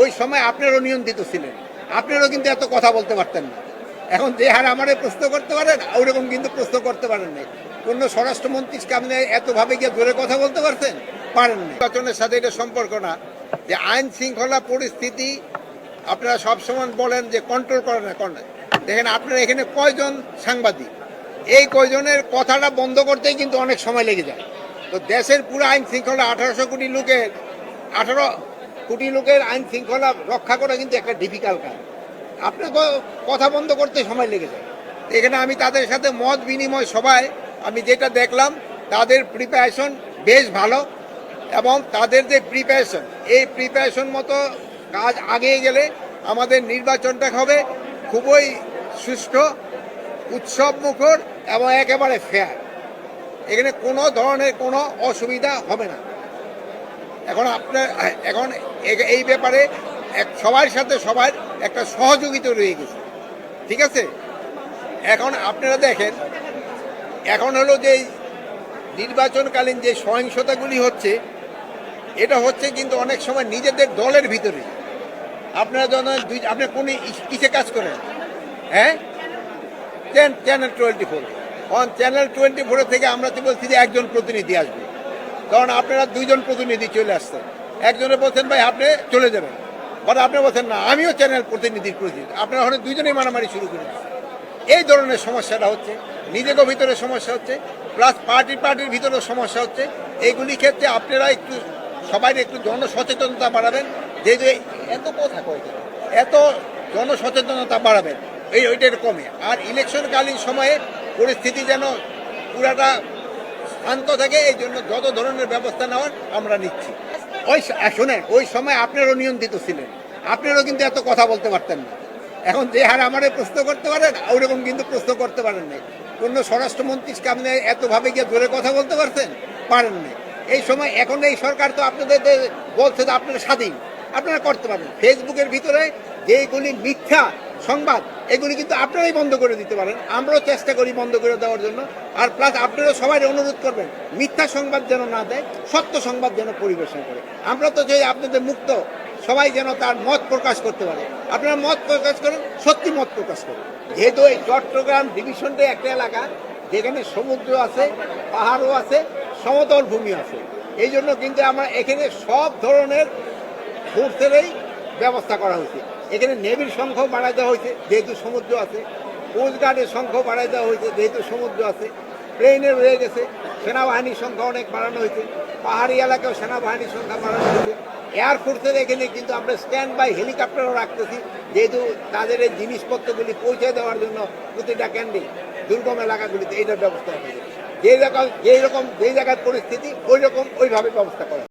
ওই সময় আপনারও নিয়ন্ত্রিত ছিলেন, আপনারও কিন্তু এত কথা বলতে পারতেন না। এখন যে হার আমারে প্রশ্ন করতে পারেন ওইরকম কিন্তু প্রশ্ন করতে পারেন নাই। কোন স্বরাষ্ট্রমন্ত্রীকে আপনি এতভাবে গিয়ে জোরে কথা বলতে পারছেন? পারেন না। নির্বাচনের সাথে এটা সম্পর্ক না, যে আইন শৃঙ্খলা পরিস্থিতি আপনারা সবসময় বলেন যে কন্ট্রোল করে না। দেখেন আপনারা এখানে কয়জন সাংবাদিক, এই কয়জনের কথাটা বন্ধ করতেই কিন্তু অনেক সময় লেগে যায়। তো দেশের পুরো আইন শৃঙ্খলা 18 কোটি লোকের আইন শৃঙ্খলা রক্ষা করা কিন্তু একটা ডিফিকাল্ট কাজ। আপনার কথা বন্ধ করতে সময় লেগে যায়। এখানে আমি তাদের সাথে মত বিনিময় সভায় আমি যেটা দেখলাম, তাদের প্রিপারেশন বেশ ভালো, এবং তাদের যে প্রিপারেশন, এই প্রিপারেশন মতো কাজ আগিয়ে গেলে আমাদের নির্বাচনটা হবে খুবই সুষ্ঠু, উৎসব মুখর এবং একেবারে ফেয়ার। এখানে কোনো ধরনের কোনো অসুবিধা হবে না। এখন এই ব্যাপারে সবার সাথে সবার একটা সহযোগিতা রয়ে গেছে, ঠিক আছে। এখন আপনারা দেখেন, এখন হলো যে নির্বাচনকালীন যে সহিংসতাগুলি হচ্ছে, এটা হচ্ছে কিন্তু অনেক সময় নিজেদের দলের ভিতরে। আপনারা যখন আপনি কোন কিসে কাজ করেন? হ্যাঁ, চ্যানেল 24। চ্যানেল 24 থেকে আমরা তো বলছি যে একজন প্রতিনিধি আসবে, কারণ আপনারা দুইজন প্রতিনিধি চলে আসছেন। একজনে বলছেন ভাই আপনি চলে যাবেন, বা আপনি বলছেন না আমিও চ্যানেল প্রতিনিধির প্রতিনিধি। আপনারা ওখানে দুইজনেই মারামারি শুরু করে দিচ্ছেন। এই ধরনের সমস্যাটা হচ্ছে, নিজেদের ভিতরে সমস্যা হচ্ছে, প্লাস পার্টির ভিতরেও সমস্যা হচ্ছে। এইগুলি ক্ষেত্রে আপনারা একটু সবাই একটু জনসচেতনতা বাড়াবেন, যে এত কথা কয়, এত জনসচেতনতা বাড়াবেন, ওইটার কমে। আর ইলেকশনকালীন সময়ে পরিস্থিতি যেন পুরাটা শান্ত থাকে, এই জন্য যত ধরনের ব্যবস্থা নেওয়ার আমরা নিচ্ছি। শোনেন, ওই সময় আপনারও নিয়ন্ত্রিত ছিলেন, আপনারও কিন্তু এত কথা বলতে পারতেন না। এখন যে হার আমারে প্রশ্ন করতে পারেন ওইরকম কিন্তু প্রশ্ন করতে পারেন নাই। কোন স্বরাষ্ট্রমন্ত্রীকে আপনি এতভাবে গিয়ে জোরে কথা বলতে পারছেন? পারেন নাই। এই সময় এখন এই সরকার তো আপনাদের বলছে যে আপনারা স্বাধীন, আপনারা করতে পারেন। ফেসবুকের ভিতরে যেগুলি মিথ্যা সংবাদ, এগুলি কিন্তু আপনারাই বন্ধ করে দিতে পারেন। আমরাও চেষ্টা করি বন্ধ করে দেওয়ার জন্য। আর প্লাস আপনারাও সবাই অনুরোধ করবেন মিথ্যা সংবাদ যেন না দেয়, সত্য সংবাদ যেন পরিবেশন করে। আমরা তো চাই আপনাদের মুক্ত, সবাই যেন তার মত প্রকাশ করতে পারে। আপনারা মত প্রকাশ করেন, সত্যি মত প্রকাশ করেন। যেহেতু এই চট্টগ্রাম ডিভিশনটা একটা এলাকা যেখানে সমুদ্র আছে, পাহাড়ও আছে, সমতল ভূমি আছে, এই জন্য কিন্তু আমরা এখানে সব ধরনের ফোর্সেরই ব্যবস্থা করা হয়েছে। এখানে নেভির সংখ্যাও বাড়াই দেওয়া হয়েছে যেহেতু সমুদ্র আছে, কোস্ট গার্ডের সংখ্যাও বাড়াই দেওয়া হয়েছে যেহেতু সমুদ্র আছে, প্লেনের রয়ে গেছে, সেনাবাহিনীর সংখ্যা অনেক বাড়ানো হয়েছে, পাহাড়ি এলাকায় সেনাবাহিনীর সংখ্যা বাড়ানো হয়েছে। এয়ারফোর্সের এখানে কিন্তু আমরা স্ট্যান্ড বাই হেলিকপ্টারও রাখতেছি, যেহেতু তাদের এই জিনিসপত্রগুলি পৌঁছে দেওয়ার জন্য প্রতিটা কেন্দ্রে দুর্গম এলাকাগুলিতে এইটার ব্যবস্থা আছে। যেই রকম যেই জায়গার পরিস্থিতি ওইভাবে ব্যবস্থা করা।